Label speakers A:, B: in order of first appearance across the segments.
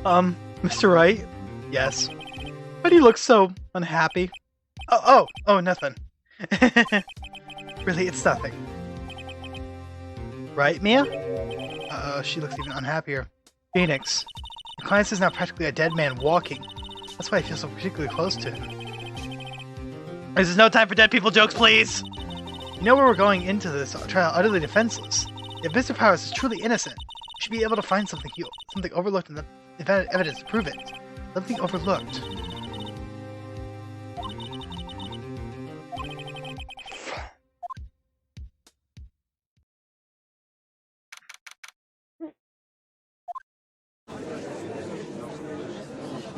A: Mr. Wright? Yes. Why do you look so unhappy? Oh, nothing. Really, it's nothing. Right, Mia? She looks even unhappier. Phoenix. Your client is now practically a dead man walking. That's why I feel so particularly close to him. This is no time for dead people jokes, please! You know where we're going into this trial utterly defenseless. If Mr. Powers is truly innocent, you should be able to find something overlooked in the evidence to prove it. Something overlooked.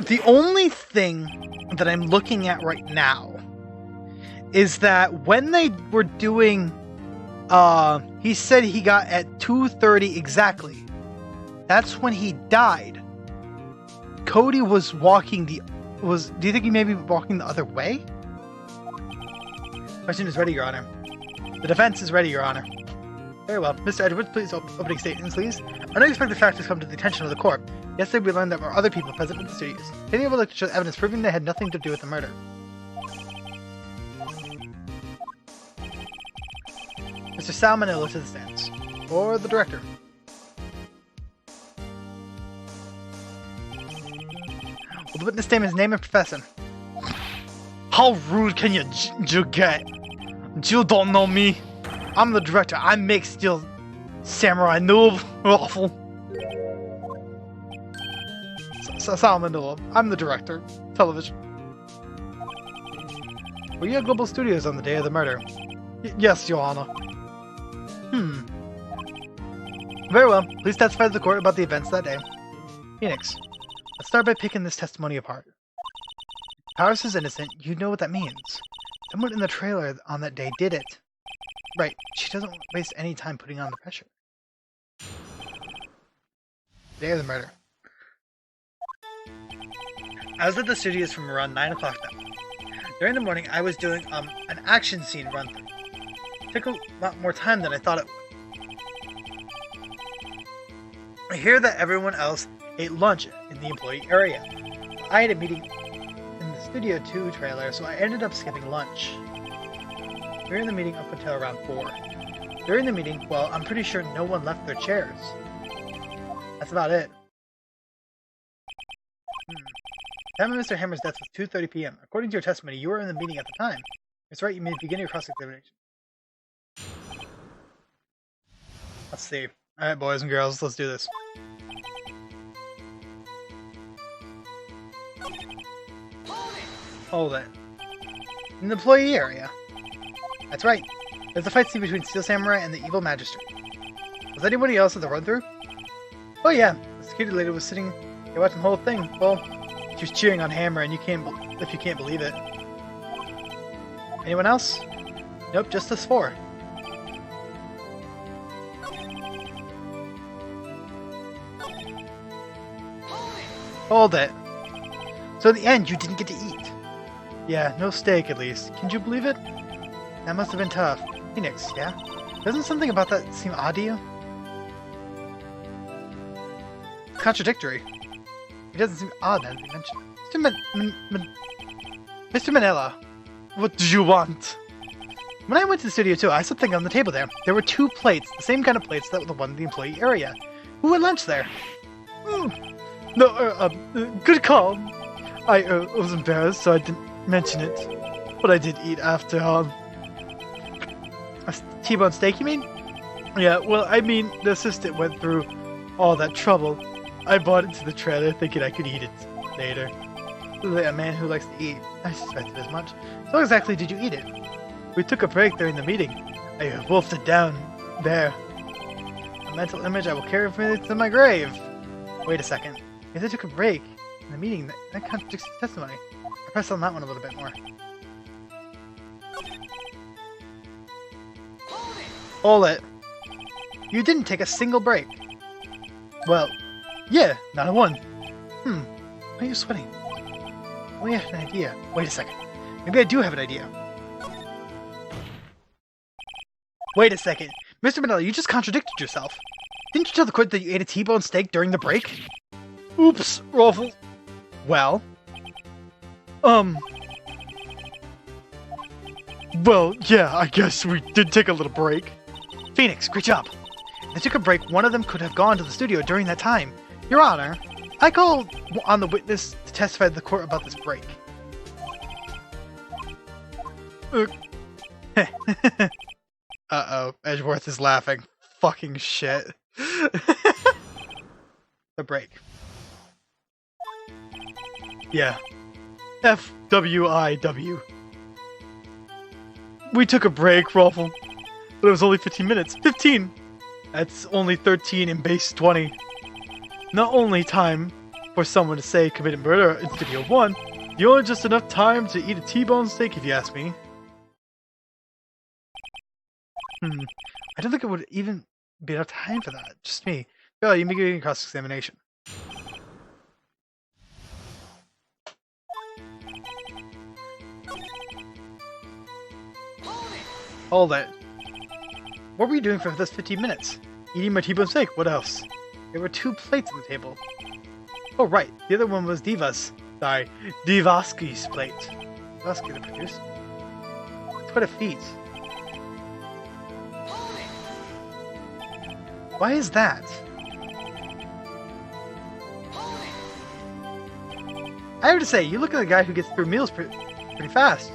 A: The only thing that I'm looking at right now is that when they were doing, he said he got at 2:30 exactly. That's when he died. Cody was walking do you think he may be walking the other way? Question is ready, Your Honor. The defense is ready, Your Honor. Very well. Mr. Edwards, please opening statements, please. Unexpected factors come to the attention of the court. Yesterday we learned that there were other people present at the studios. Any able to show evidence proving they had nothing to do with the murder. Mr. Salmonello to the stands. Or the director. Will the witness state his name and profession? How rude can you get? You don't know me. I'm the director. I make steel samurai noob. Awful. Salmonello. I'm the director. Television. Were you at Global Studios on the day of the murder? Yes, Your Honor. Very well. Please testify to the court about the events that day. Phoenix. Let's start by picking this testimony apart. Powers is innocent. You know what that means. Someone in the trailer on that day did it. Right. She doesn't waste any time putting on the pressure. Day of the murder. I was at the studios from around 9 o'clock then. During the morning, I was doing an action scene run-through. It took a lot more time than I thought it would. I hear that everyone else ate lunch in the employee area. I had a meeting in the Studio 2 trailer, so I ended up skipping lunch. We were in the meeting up until around 4. During the meeting, well, I'm pretty sure no one left their chairs. That's about it. The time of Mr. Hammer's death was 2:30 p.m. According to your testimony, you were in the meeting at the time. It's right, you may begin your cross-examination. Let's see. Alright, boys and girls, let's do this. Hold it. In the employee area. That's right. There's a fight scene between Steel Samurai and the evil magistrate. Was anybody else at the run-through? Oh yeah, the security lady was sitting here watching the whole thing. Well, she was cheering on Hammer, and if you can't believe it. Anyone else? Nope, just us 4. Hold it. So in the end, you didn't get to eat. Yeah, no steak at least. Can you believe it? That must have been tough. Phoenix, yeah? Doesn't something about that seem odd to you? It's contradictory. It doesn't seem odd now that you mention it. Mr. Manila, what do you want? When I went to the studio too, I saw something on the table there. There were 2 plates, the same kind of plates that were the one in the employee area. Who had lunch there? No, good call. I was embarrassed, so I didn't mention it. But I did eat after, a T-bone steak, you mean? Yeah, well, I mean, the assistant went through all that trouble. I bought it to the trailer thinking I could eat it later. Like a man who likes to eat. I suspected as much. So how exactly did you eat it? We took a break during the meeting. I wolfed it down there. A mental image I will carry with me to my grave. Wait a second. If they took a break in the meeting, that contradicts the testimony. I pressed on that one a little bit more. Hold it. You didn't take a single break. Well, yeah, not a one. Why are you sweating? Oh, yeah, an idea. Wait a second. Maybe I do have an idea. Wait a second. Mr. Manila, you just contradicted yourself. Didn't you tell the court that you ate a T-bone steak during the break? Oops, Ruffle. Well? Well, yeah, I guess we did take a little break. Phoenix, great job. If they took a break, one of them could have gone to the studio during that time. Your Honor, I called on the witness to testify to the court about this break. Uh-oh, Edgeworth is laughing. Fucking shit. The break. Yeah. FWIW. We took a break, Ruffle. But it was only 15 minutes. 15! That's only 13 in base 20. Not only time for someone to say committed murder in Studio 1, you only just enough time to eat a T-bone steak if you ask me. I don't think it would even be enough time for that. Just me. Go, you may be getting cross-examination. Hold it. What were you doing for this 15 minutes? Eating my T-bone steak. What else? There were 2 plates on the table. Oh, right. The other one was Diva's. Sorry, Divaski's plate. Divaski, the producer. It's quite a feat. Why is that? I have to say, you look like a guy who gets through meals pretty fast.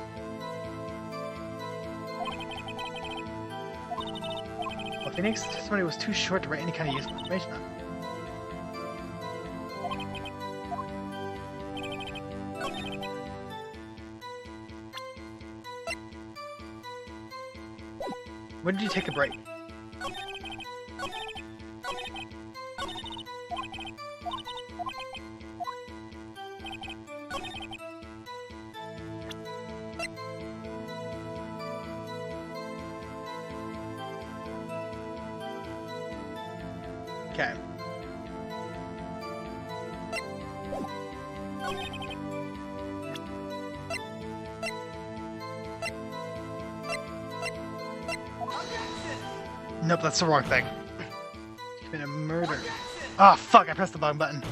A: Well, Phoenix, testimony was too short to write any kind of useful information on. When did you take a break? Okay. Nope, that's the wrong thing. It's been a murder. Oh, fuck, I pressed the wrong button.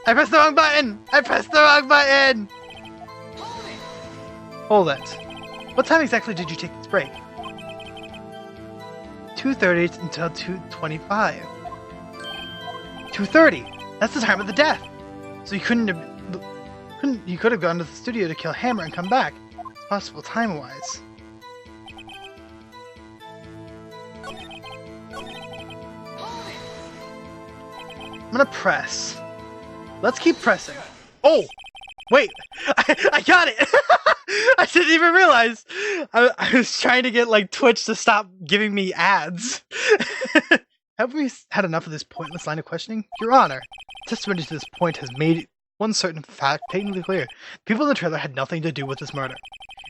A: I pressed the wrong button! I pressed the wrong button! Hold it. What time exactly did you take this break? 2:30 until 2:25. 2:30! That's the time of the death! So you you could have gone to the studio to kill Hammer and come back. It's possible time-wise. I'm gonna press. Let's keep pressing. Oh! Wait! I got it! I didn't even realize! I was trying to get, like, Twitch to stop giving me ads. Have we had enough of this pointless line of questioning? Your Honor, testimony to this point has made one certain fact patently clear. People in the trailer had nothing to do with this murder.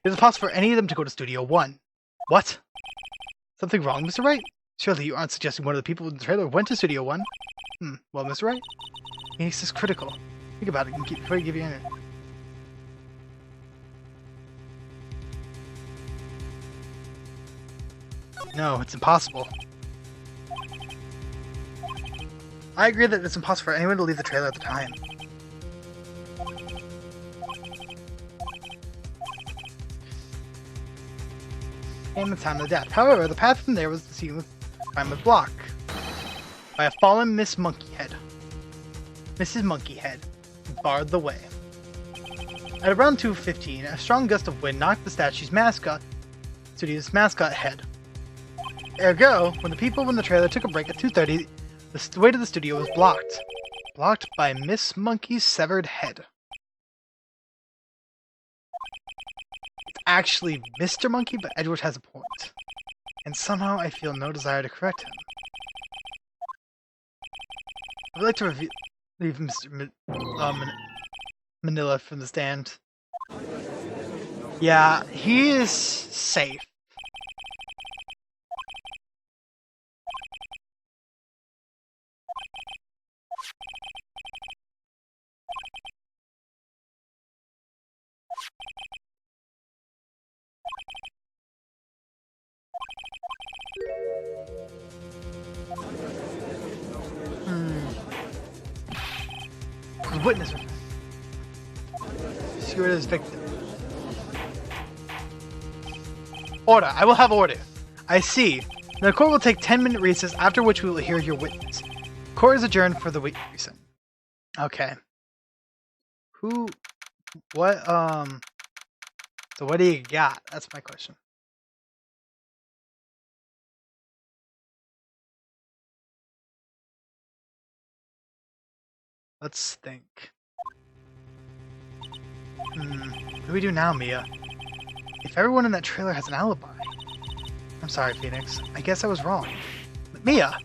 A: It is impossible for any of them to go to Studio 1. What? Something wrong, Mr. Wright? Surely you aren't suggesting one of the people in the trailer went to Studio 1? Well, Mr. Wright, Phoenix is critical. Think about it before you give you in. No, it's impossible. I agree that it's impossible for anyone to leave the trailer at the time. And the time of the death. However, the path from there was the scene with crime of block by a fallen Miss Monkeyhead. Mrs. Monkeyhead barred the way. At around 2:15, a strong gust of wind knocked the studio's mascot head. Ergo, when the people in the trailer took a break at 2:30, the way to the studio was blocked. Blocked by Miss Monkey's severed head. It's actually Mr. Monkey, but Edward has a point. And somehow I feel no desire to correct him. I'd like to leave Mr. Manila from the stand. Yeah, he is safe. witness. Skewered his victim. Order. I will have order. I see. The court will take 10-minute recess, after which we will hear your witness. Court is adjourned for the week recess. Okay. Who? What? So what do you got? That's my question. Let's think. What do we do now, Mia? If everyone in that trailer has an alibi... I'm sorry, Phoenix. I guess I was wrong. But Mia!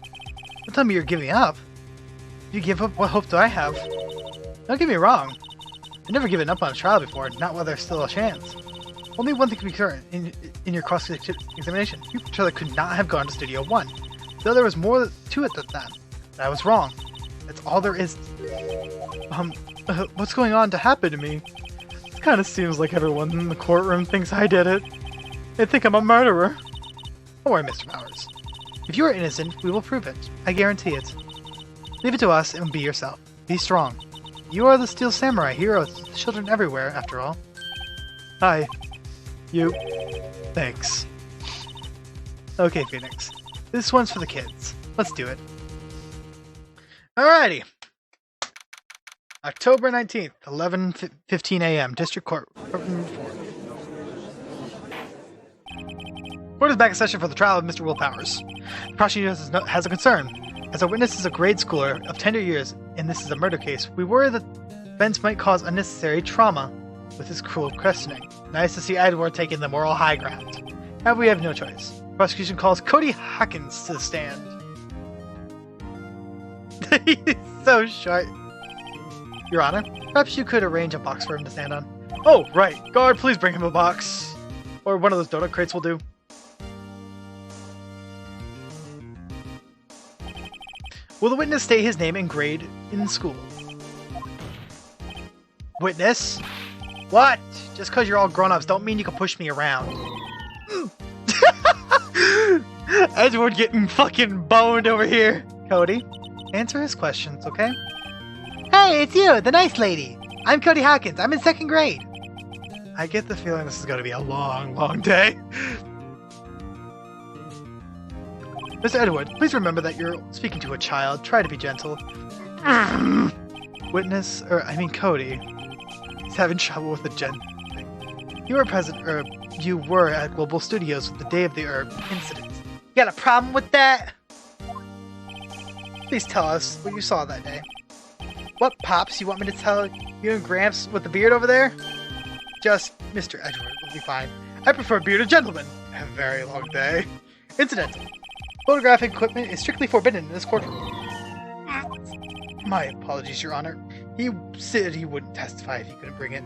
A: Don't tell me you're giving up. If you give up, what hope do I have? Don't get me wrong. I've never given up on a trial before, not while there's still a chance. Only one thing can be certain in your cross-examination. You trailer could not have gone to Studio 1. Though there was more to it than that. But I was wrong. That's all there is. What's going on to happen to me? It kind of seems like everyone in the courtroom thinks I did it. They think I'm a murderer. Don't worry, Mr. Powers. If you are innocent, we will prove it. I guarantee it. Leave it to us and be yourself. Be strong. You are the Steel Samurai, heroes, children everywhere, after all. Hi. You. Thanks. Okay, Phoenix. This one's for the kids. Let's do it. Alrighty. October 19th, 11:15 a.m. District Court, Room 4. Court is back in session for the trial of Mr. Will Powers. The prosecutor has a concern. As a witness is a grade schooler of tender years, and this is a murder case, we worry that events might cause unnecessary trauma with his cruel questioning. Nice to see Edward taking the moral high ground. However, we have no choice. The prosecution calls Cody Hawkins to the stand. He's so short. Your Honor, perhaps you could arrange a box for him to stand on. Oh, right. Guard, please bring him a box. Or one of those donut crates will do. Will the witness state his name and grade in school? Witness? What? Just because you're all grown-ups don't mean you can push me around. Edward getting fucking boned over here. Cody, answer his questions, okay? Hey, it's you, the nice lady. I'm Cody Hawkins. I'm in 2nd grade. I get the feeling this is going to be a long, long day. Mr. Edward, please remember that you're speaking to a child. Try to be gentle. Witness, Cody, he's having trouble with the gen thing. You were at Global Studios with the day of the incident. You got a problem with that? Please tell us what you saw that day. What, Pops? You want me to tell you and Gramps with the beard over there? Just Mr. Edward will be fine. I prefer bearded gentlemen. A very long day. Incidental. Photographic equipment is strictly forbidden in this courtroom. My apologies, Your Honor. He said he wouldn't testify if he couldn't bring it.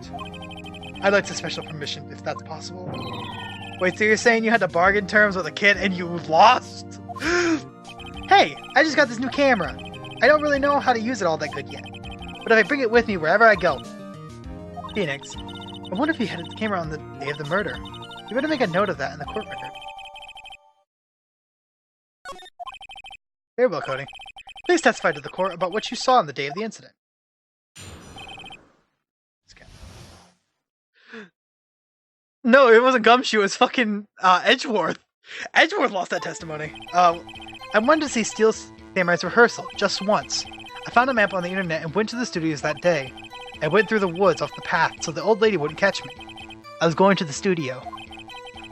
A: I'd like some special permission if that's possible. Wait, so you're saying you had to bargain terms with a kid and you lost? Hey, I just got this new camera. I don't really know how to use it all that good yet. But if I bring it with me wherever I go. Phoenix, I wonder if he had the camera on the day of the murder. You better make a note of that in the court record. Very well, Cody. Please testify to the court about what you saw on the day of the incident. No, it wasn't Gumshoe, it was fucking Edgeworth. Edgeworth lost that testimony. I wanted to see Steel Samurai's rehearsal, just once. I found a map on the internet and went to the studios that day. I went through the woods off the path so the old lady wouldn't catch me. I was going to the studio.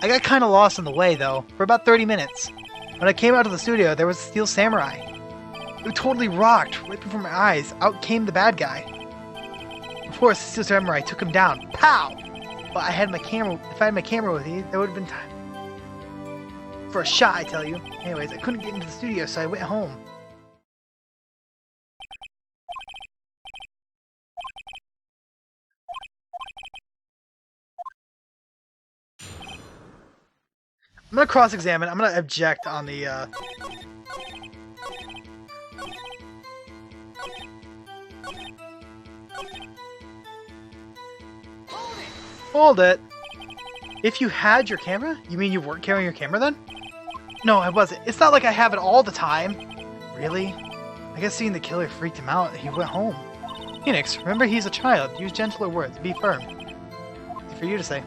A: I got kinda lost on the way though, for about 30 minutes. When I came out of the studio, there was a Steel Samurai. It totally rocked, right before my eyes. Out came the bad guy. Of course, the Steel Samurai took him down. Pow! But I had my camera. If I had my camera with me, there would have been time for a shot, I tell you. Anyways, I couldn't get into the studio, so I went home. I'm gonna cross-examine. I'm gonna object on the, Hold it! If you had your camera? You mean you weren't carrying your camera then? No, I wasn't. It's not like I have it all the time. Really? I guess seeing the killer freaked him out and he went home. Phoenix, remember he's a child. Use gentler words. Be firm. Easy for you to say.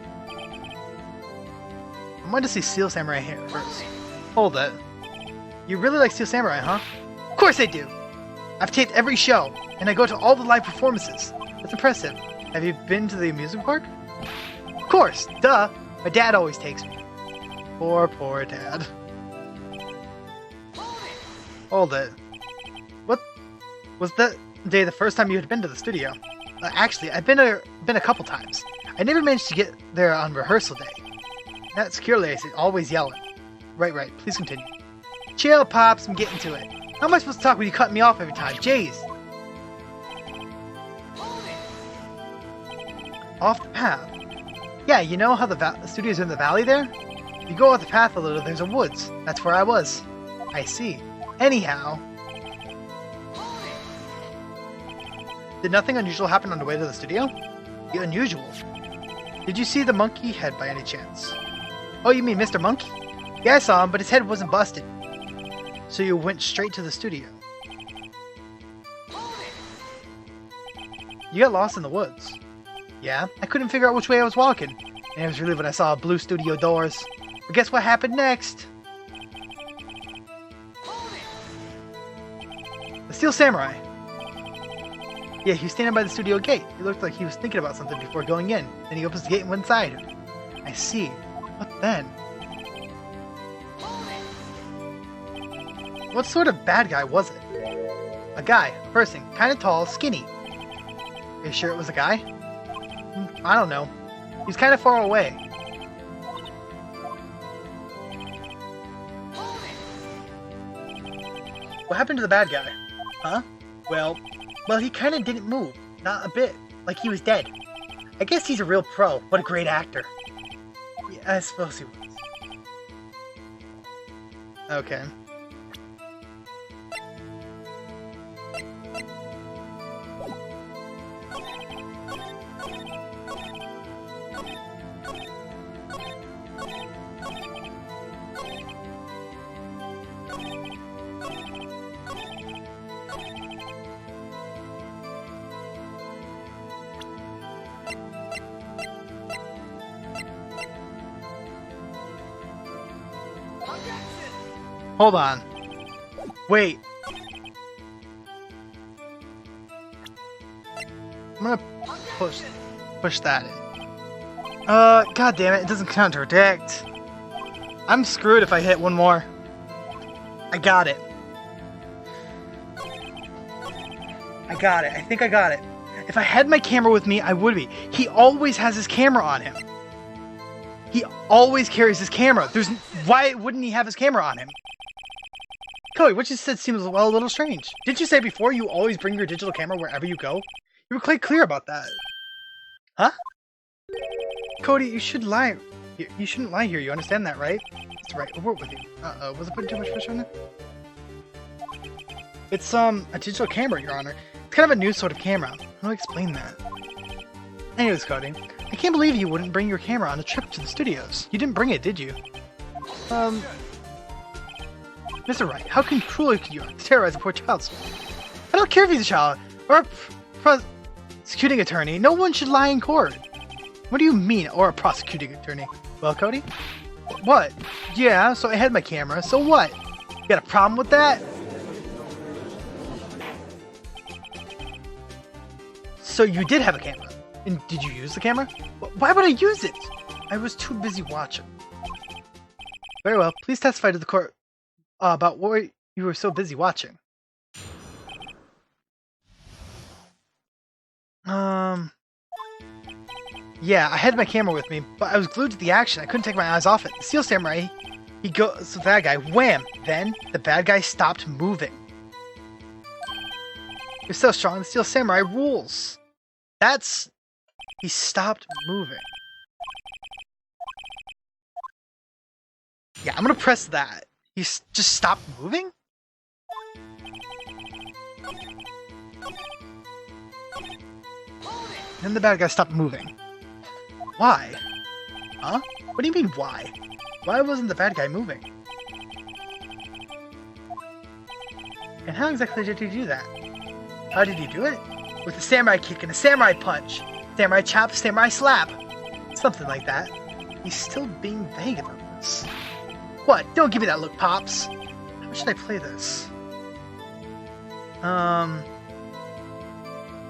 A: I wanted to see Steel Samurai here first. Hold it. You really like Steel Samurai, huh? Of course I do! I've taped every show, and I go to all the live performances. That's impressive. Have you been to the amusement park? Of course! Duh! My dad always takes me. Poor dad. Hold it. What? Was that day the first time you had been to the studio? Actually, I've been a couple times. I never managed to get there on rehearsal day. That security lady is always yelling. Right. Please continue. Chill, Pops. I'm getting to it. How am I supposed to talk when you cut me off every time? Jeez. Off the path. Yeah, you know how the studio's in the valley there? You go off the path a little, there's a woods. That's where I was. I see. Anyhow. Did nothing unusual happen on the way to the studio? The unusual? Did you see the monkey head by any chance? Oh, you mean Mr. Monkey? Yeah, I saw him, but his head wasn't busted. So you went straight to the studio. You got lost in the woods. Yeah, I couldn't figure out which way I was walking. And it was really when I saw blue studio doors. But guess what happened next? The Steel Samurai. Yeah, he was standing by the studio gate. He looked like he was thinking about something before going in. Then he opens the gate and went inside. I see. What then? What sort of bad guy was it? A guy, a person, kind of tall, skinny. Are you sure it was a guy? I don't know. He's kind of far away. What happened to the bad guy? Huh? Well, he kind of didn't move. Not a bit. Like he was dead. I guess he's a real pro. What a great actor. Yeah, I suppose he was. Okay. Hold on. Wait. I'm gonna push that in. God damn it, it doesn't contradict. I'm screwed if I hit one more. I got it. I think I got it. If I had my camera with me, I would be. He always has his camera on him. He always carries his camera. Why wouldn't he have his camera on him? Cody, what you said seems a little strange. Didn't you say before you always bring your digital camera wherever you go? You were quite clear about that. Huh? Cody, you should lie. You shouldn't lie here. You understand that, right? That's right. I'll work with you. Uh-oh. Was I putting too much pressure on it? It's, a digital camera, Your Honor. It's kind of a new sort of camera. How do I explain that? Anyways, Cody, I can't believe you wouldn't bring your camera on a trip to the studios. You didn't bring it, did you? Mr. Wright, how cruel could you terrorize a poor child? I don't care if he's a child or a prosecuting attorney. No one should lie in court. What do you mean, or a prosecuting attorney? Well, Cody? What? Yeah, so I had my camera, so what? You got a problem with that? So you did have a camera. And did you use the camera? Why would I use it? I was too busy watching. Very well, please testify to the court about what you were so busy watching. Yeah, I had my camera with me, but I was glued to the action. I couldn't take my eyes off it. The Steel Samurai, he goes to the bad guy. Wham! Then, the bad guy stopped moving. You're so strong, the Steel Samurai rules. He stopped moving. Yeah, I'm gonna press that. He just stopped moving? Then the bad guy stopped moving. Why? Huh? What do you mean, why? Why wasn't the bad guy moving? And how exactly did he do that? How did he do it? With a samurai kick and a samurai punch. Samurai chop, samurai slap. Something like that. He's still being vague about this. What? Don't give me that look, Pops. How should I play this?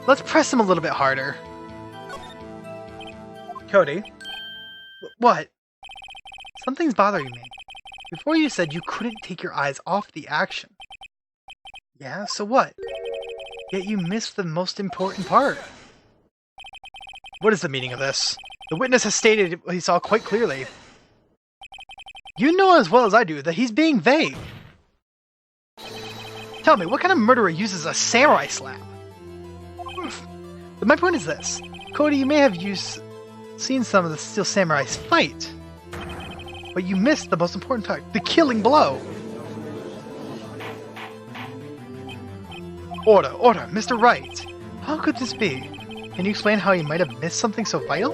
A: Let's press him a little bit harder. Cody? What? Something's bothering me. Before you said you couldn't take your eyes off the action. Yeah, so what? Yet you missed the most important part. What is the meaning of this? The witness has stated what he saw quite clearly. You know as well as I do that he's being vague. Tell me, what kind of murderer uses a samurai slap? But my point is this. Cody, you may have seen some of the Steel Samurais fight, but you missed the most important part, the killing blow. Order, Mr. Wright. How could this be? Can you explain how you might have missed something so vital?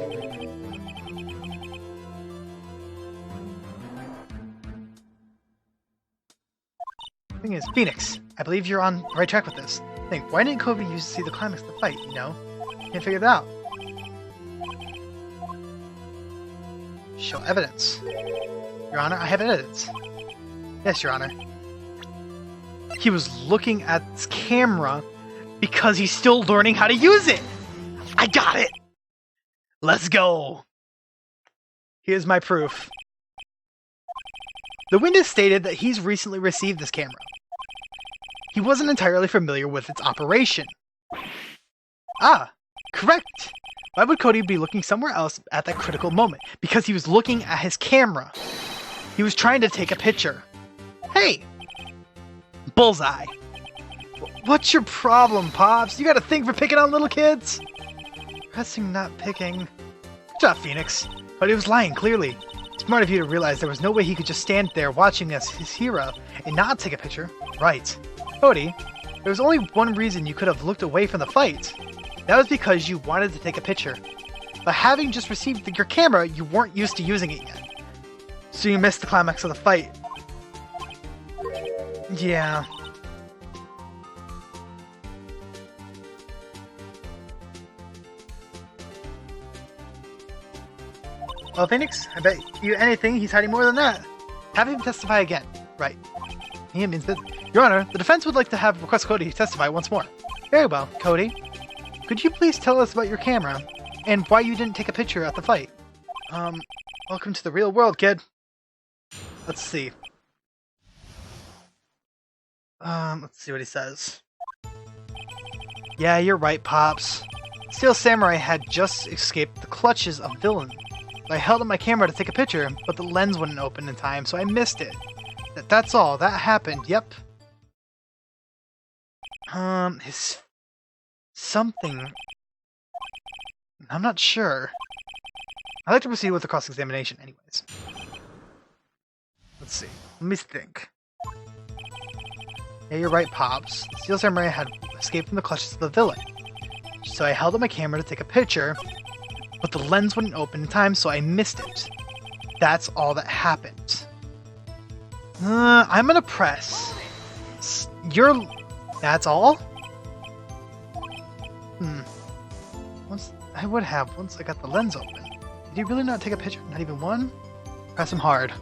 A: Thing is, Phoenix, I believe you're on the right track with this. Think, why didn't Kobe use to see the climax of the fight, you know? Can't figure it out. Show evidence. Your Honor, I have evidence. Yes, Your Honor. He was looking at this camera because he's still learning how to use it! I got it! Let's go! Here's my proof. The witness stated that he's recently received this camera. He wasn't entirely familiar with its operation. Ah, correct! Why would Cody be looking somewhere else at that critical moment? Because he was looking at his camera. He was trying to take a picture. Hey! Bullseye! What's your problem, Pops? You got a thing for picking on little kids? Pressing, not picking. Good job, Phoenix. But he was lying, clearly. Smart of you to realize there was no way he could just stand there watching us, his hero, and not take a picture. Right. Cody, there was only one reason you could have looked away from the fight. That was because you wanted to take a picture. But having just received your camera, you weren't used to using it yet. So you missed the climax of the fight. Yeah. Well, Phoenix, I bet you anything he's hiding more than that. Have him testify again. Right. He means that. Your Honor, the defense would like to have request Cody to testify once more. Very well, Cody. Could you please tell us about your camera and why you didn't take a picture at the fight? Welcome to the real world, kid. Let's see. Let's see what he says. Yeah, you're right, Pops. Steel Samurai had just escaped the clutches of villain. I held up my camera to take a picture, but the lens wouldn't open in time, so I missed it. That's all. That happened. Yep. His... something... I'm not sure. I'd like to proceed with the cross-examination anyways. Let's see. Let me think. Yeah, you're right, Pops. Steel Samurai had escaped from the clutches of the villain. So I held up my camera to take a picture, but the lens wouldn't open in time, so I missed it. That's all that happened. I'm gonna press. That's all? Once I got the lens open. Did he really not take a picture? Not even one? Press him hard.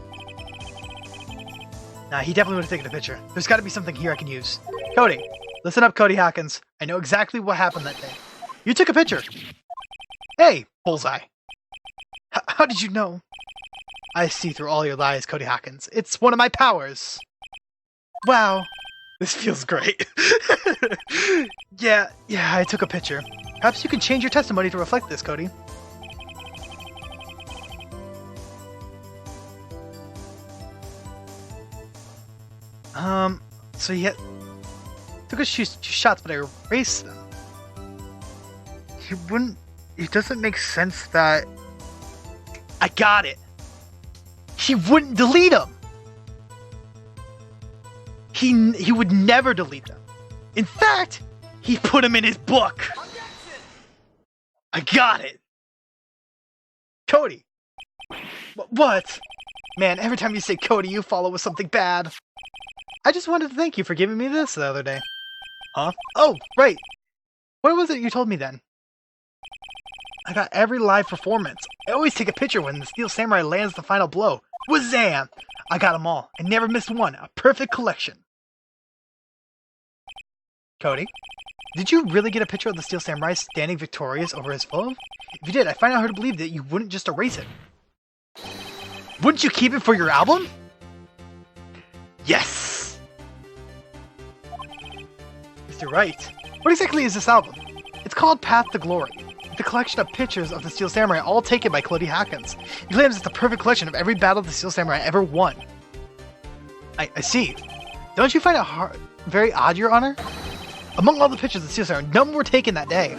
A: Nah, he definitely would have taken a picture. There's gotta be something here I can use. Cody! Listen up, Cody Hawkins. I know exactly what happened that day. You took a picture! Hey, Bullseye! How did you know? I see through all your lies, Cody Hawkins. It's one of my powers! Wow. This feels great. Yeah, I took a picture. Perhaps you can change your testimony to reflect this, Cody. So he took a few shots, but I erased them. It doesn't make sense that... I got it! He wouldn't delete them! He would never delete them. In fact, he put them in his book! I got it! Cody! What? Man, every time you say Cody, you follow with something bad. I just wanted to thank you for giving me this the other day. Huh? Oh, right! What was it you told me then? I got every live performance. I always take a picture when the Steel Samurai lands the final blow. Wazam! I got them all. I never missed one. A perfect collection. Cody, did you really get a picture of the Steel Samurai standing victorious over his foe? If you did, I find it hard to believe that you wouldn't just erase it. Wouldn't you keep it for your album? Yes! Mr. Wright, what exactly is this album? It's called Path to Glory. It's a collection of pictures of the Steel Samurai, all taken by Cody Hawkins. He claims it's the perfect collection of every battle the Steel Samurai ever won. I see. Don't you find it very odd, Your Honor? Among all the pictures of the Steel Samurai, none were taken that day.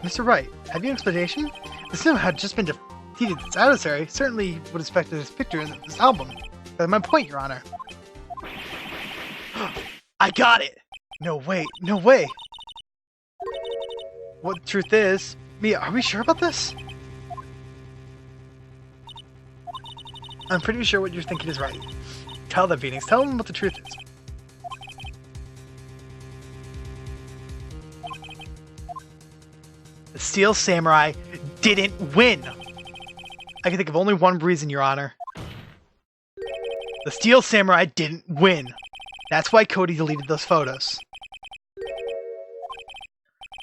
A: Mr. Wright, have you an explanation? The cinema had just been defeated its adversary. Certainly would expect this picture in this album. That's my point, Your Honor. I got it! No way, no way! What the truth is... Mia, are we sure about this? I'm pretty sure what you're thinking is right. Tell them, Phoenix. Tell them what the truth is. The Steel Samurai didn't win! I can think of only one reason, Your Honor. The Steel Samurai didn't win. That's why Cody deleted those photos.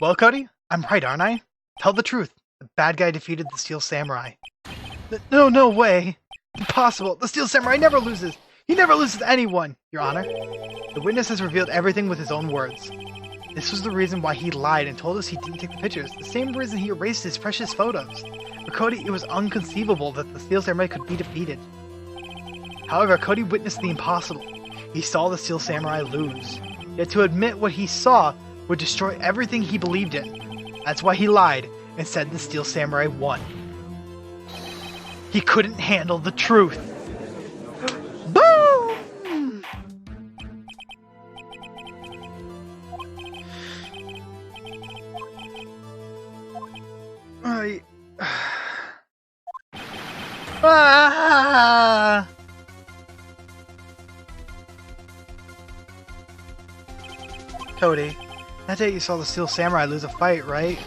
A: Well, Cody, I'm right, aren't I? Tell the truth. The bad guy defeated the Steel Samurai. No way. Impossible. The Steel Samurai never loses. He never loses to anyone, Your Honor. The witness has revealed everything with his own words. This was the reason why he lied and told us he didn't take the pictures. The same reason he erased his precious photos. For Cody, it was inconceivable that the Steel Samurai could be defeated. However, Cody witnessed the impossible. He saw the Steel Samurai lose. Yet to admit what he saw would destroy everything he believed in. That's why he lied and said the Steel Samurai won. He couldn't handle the truth. Boom! Ah! Cody, that day you saw the Steel Samurai lose a fight, right?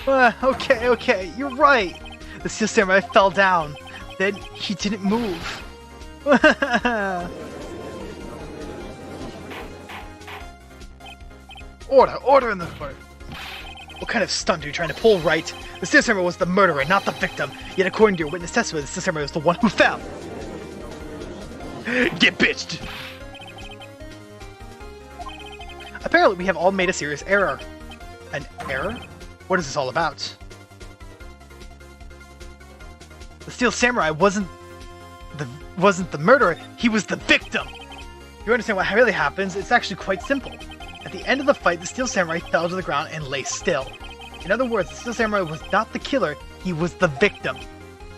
A: Okay, you're right. The Steel Samurai fell down. Then he didn't move. Order in the court. What kind of stunt are you trying to pull, Wright? The Steel Samurai was the murderer, not the victim. Yet according to your witness testimony, the Steel Samurai was the one who fell. Get bitched! Apparently, we have all made a serious error. An error? What is this all about? The Steel Samurai wasn't the murderer, he was the victim! You understand what really happens? It's actually quite simple. At the end of the fight, the Steel Samurai fell to the ground and lay still. In other words, the Steel Samurai was not the killer, he was the victim.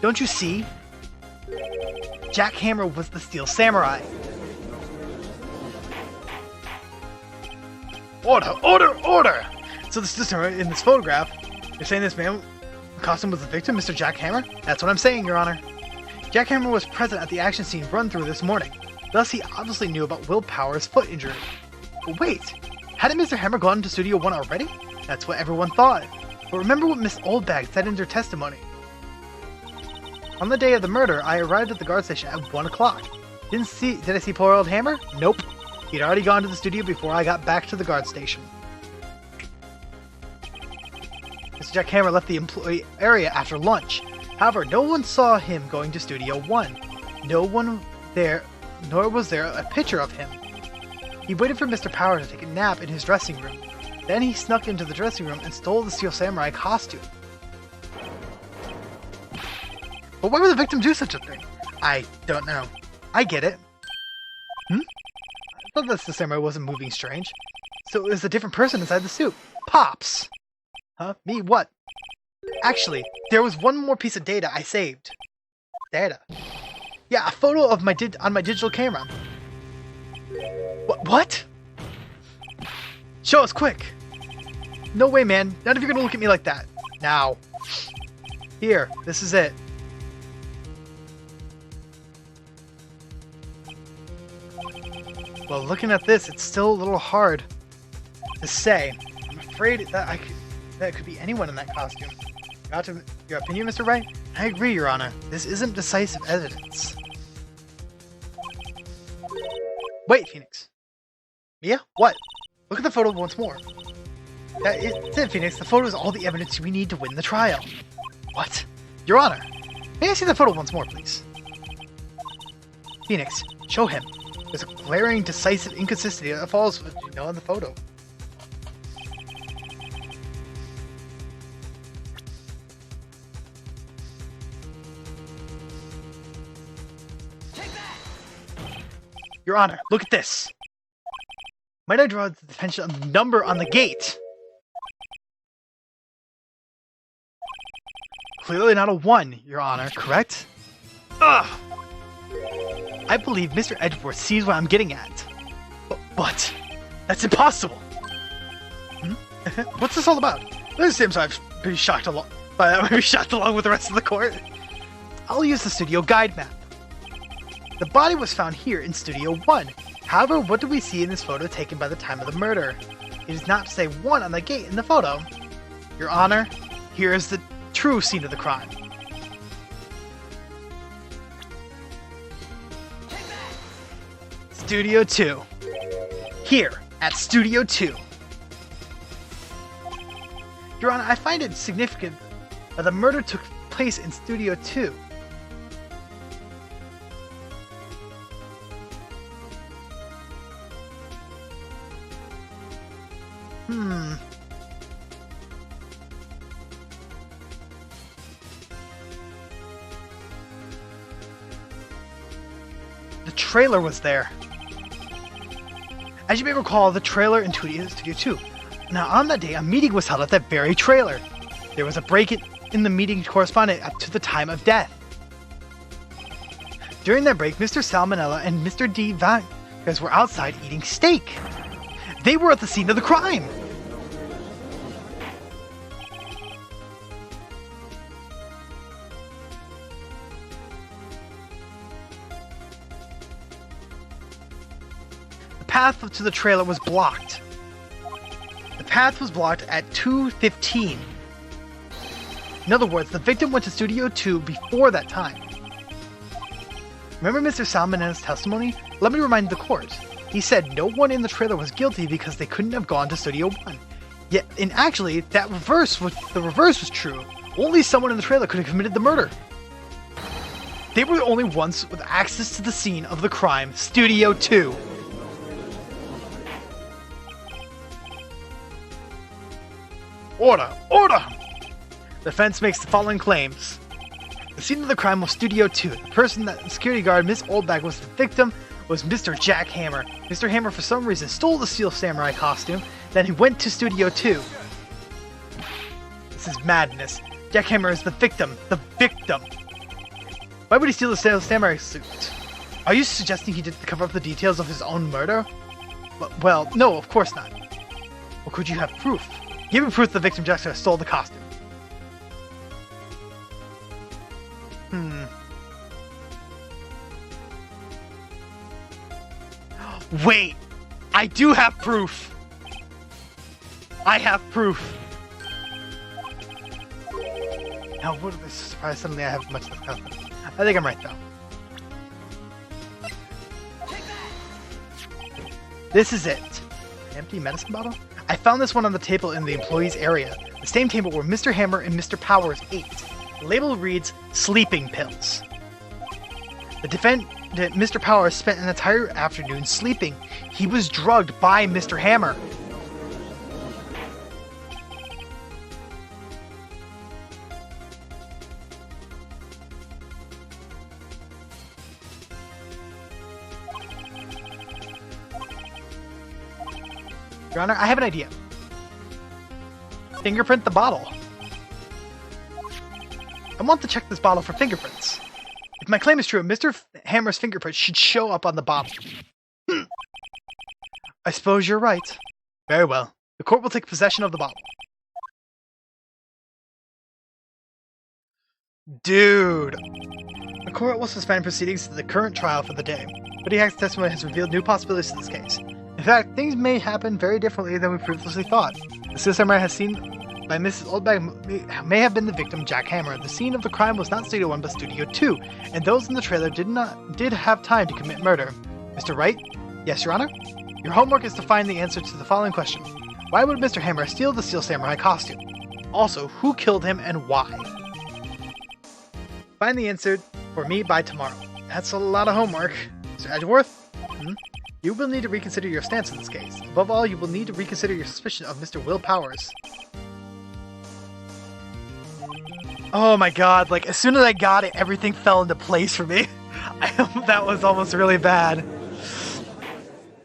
A: Don't you see? Jack Hammer was the Steel Samurai. Order! So the Steel Samurai in this photograph, you're saying this man costume was the victim, Mr. Jack Hammer? That's what I'm saying, Your Honor. Jack Hammer was present at the action scene run-through this morning. Thus, he obviously knew about Will Power's foot injury. But wait, hadn't Mr. Hammer gone to Studio 1 already? That's what everyone thought. But remember what Miss Oldbag said in her testimony. On the day of the murder, I arrived at the guard station at 1 o'clock. Did I see poor old Hammer? Nope. He'd already gone to the studio before I got back to the guard station. Mr. Jack Hammer left the employee area after lunch. However, no one saw him going to Studio 1. No one there, nor was there a picture of him. He waited for Mr. Power to take a nap in his dressing room. Then he snuck into the dressing room and stole the Steel Samurai costume. But why would the victim do such a thing? I don't know. I get it. I thought the Steel Samurai wasn't moving strange. So it was a different person inside the suit. Pops! Huh? Me? What? Actually, there was one more piece of data I saved. Data? Yeah, a photo of on my digital camera. What? Show us quick! No way, man. None of you are gonna look at me like that. Now. Here, this is it. Well, looking at this, it's still a little hard to say. I'm afraid that it could be anyone in that costume. Your opinion, Mr. Wright? I agree, Your Honor. This isn't decisive evidence. Wait, Phoenix. Mia? What? Look at the photo once more. It's it, Phoenix. The photo is all the evidence we need to win the trial. What? Your Honor. May I see the photo once more, please? Phoenix, show him. There's a glaring, decisive inconsistency that follows what you know in the photo. Your Honor, look at this. Might I draw the attention of the number on the gate? Clearly not a 1, Your Honor, correct? Ugh! I believe Mr. Edgeworth sees what I'm getting at. But that's impossible! What's this all about? It seems I've been shocked along with the rest of the court. I'll use the studio guide map. The body was found here in Studio 1. However, what do we see in this photo taken by the time of the murder? It does not say 1 on the gate in the photo. Your Honor, here is the true scene of the crime. Studio 2. Here, at Studio 2. Your Honor, I find it significant that the murder took place in Studio 2. The trailer was there. As you may recall, the trailer in Studio 2. Now, on that day, a meeting was held at that very trailer. There was a break in the meeting corresponding up to the time of death. During that break, Mr. Salmonella and Mr. D. Vasquez were outside eating steak. They were at the scene of the crime. The path to the trailer was blocked. The path was blocked at 2:15. In other words, the victim went to Studio 2 before that time. Remember Mr. Salmonella's testimony? Let me remind the court. He said no one in the trailer was guilty because they couldn't have gone to Studio 1. Yet, and actually, the reverse was true. Only someone in the trailer could have committed the murder. They were the only ones with access to the scene of the crime, Studio 2. Order! Order! The defense makes the following claims. The scene of the crime was Studio 2. The person that the security guard, Miss Oldbag, was the victim was Mr. Jack Hammer. Mr. Hammer, for some reason, stole the Steel Samurai costume. Then he went to Studio 2. This is madness. Jack Hammer is the victim. The victim! Why would he steal the Steel Samurai suit? Are you suggesting he did to cover up the details of his own murder? Well, no, of course not. Or could you have proof? Give me proof the victim Jack stole the costume. Wait! I do have proof! I have proof! Now, what is this surprise? Suddenly I have much less confidence. I think I'm right, though. This is it. An empty medicine bottle? I found this one on the table in the employees' area. The same table where Mr. Hammer and Mr. Powers ate. The label reads, sleeping pills. The defendant, Mr. Powers, spent an entire afternoon sleeping. He was drugged by Mr. Hammer. Your Honor, I have an idea. Fingerprint the bottle. I want to check this bottle for fingerprints. If my claim is true, Mr. Hammer's fingerprint should show up on the bottle. I suppose you're right. Very well. The court will take possession of the bottle. Dude. The court will suspend proceedings to the current trial for the day. But Hack's testimony has revealed new possibilities to this case. In fact, things may happen very differently than we previously thought. The Steel Samurai has seen by Mrs. Oldbag may have been the victim, Jack Hammer. The scene of the crime was not Studio 1 but Studio 2, and those in the trailer did have time to commit murder. Mr. Wright? Yes, Your Honor? Your homework is to find the answer to the following question. Why would Mr. Hammer steal the Steel Samurai costume? Also, who killed him and why? Find the answer for me by tomorrow. That's a lot of homework. Mr. Edgeworth? You will need to reconsider your stance in this case. Above all, you will need to reconsider your suspicion of Mr. Will Powers. Oh my god, like, as soon as I got it, everything fell into place for me. That was almost really bad.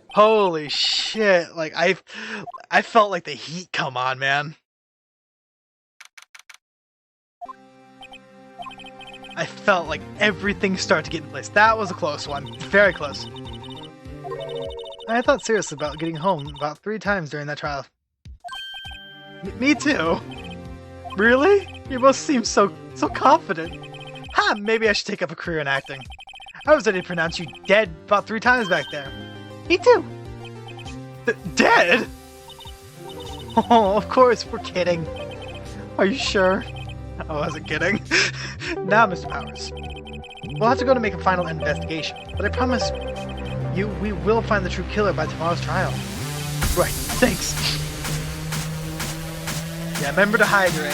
A: Holy shit, like, I felt like the heat come on, man. I felt like everything started to get in place. That was a close one. Very close. I thought seriously about getting home about 3 times during that trial. Me too. Really? You both seem so confident. Ha! Maybe I should take up a career in acting. I was ready to pronounce you dead about 3 times back there. Me too. Dead? Oh, of course, we're kidding. Are you sure? I wasn't kidding. Now, Mr. Powers, we'll have to go to make a final investigation, but I promise you we will find the true killer by tomorrow's trial. Right, thanks. Yeah, remember to hydrate.